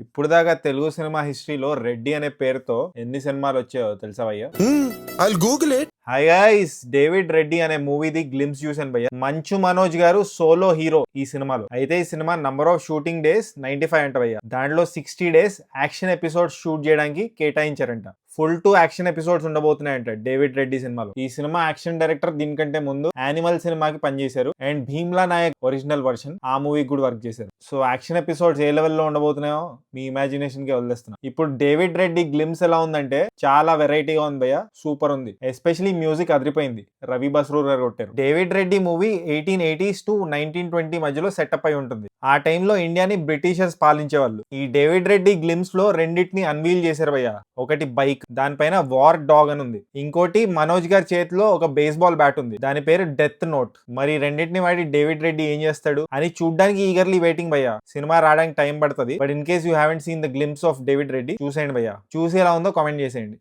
ఇప్పుడు దాకా తెలుగు సినిమా హిస్టరీలో రెడ్డి అనే పేరుతో ఎన్ని సినిమాలు వచ్చాయో తెలుసా భయ్యా? I'll Google it. Hi guys, David Reddy అనే మూవీది గ్లిమ్స్ చూసాను భయ్య. మంచు మనోజ్ గారు సోలో హీరో ఈ సినిమాలో. అయితే ఈ cinema number of shooting days 95 అంట భయ్య. దాంట్లో 60 డేస్ యాక్షన్ ఎపిసోడ్స్ షూట్ చేయడానికి కేటాయించారంట. ఫుల్ 2 యాక్షన్ ఎపిసోడ్స్ ఉండబోతున్నాయంట డేవిడ్ రెడ్డి సినిమాలో. ఈ సినిమా యాక్షన్ డైరెక్టర్ దీనికంటే ముందు యానిమల్ సినిమాకి పనిచేశారు and Bheemla Nayak original version ఆ మూవీకి కూడా వర్క్ చేశారు. సో యాక్షన్ ఎపిసోడ్స్ ఏ లెవెల్లో ఉండబోతున్నాయో మీ ఇమాజినేషన్ కి వదిలేస్తున్నా. ఇప్పుడు డేవిడ్ రెడ్డి గ్లిమ్స్ ఎలా ఉందంటే చాలా వెరైటీగా ఉంది భయ్య, సూపర్ ఉంది. ఎస్పెషలీ మ్యూజిక్ అదిరిపోయింది, రవి బస్రూర్ గారు కొట్టారు. David Reddy movie 1880s to 1920 మధ్యలో సెటప్ అయి ఉంటుంది. ఆ టైంలో ఇండియాని బ్రిటిషర్స్ పాలించేవాళ్ళు. ఈ డేవిడ్ రెడ్డి గ్లిమ్స్ లో రెండింటిని అన్వీల్ చేశారు భయ్య. ఒకటి బైక్, దానిపైన వార్ డాగ్ అని ఉంది. ఇంకోటి మనోజ్ గారి చేతిలో ఒక బేస్బాల్ బ్యాట్ ఉంది, దాని పేరు డెత్ నోట్. మరి రెండింటిని వాడి డేవిడ్ రెడ్డి ఏం చేస్తాడు అని చూడ్డానికి ఈగర్లీ వెయిటింగ్ భయ్య. సినిమా రావడానికి టైం పడుతుంది, but in case you haven't seen the glimpse of David Reddy చూసేయండి భయ్య. చూసి ఎలా ఉందో కామెంట్ చేసేయండి.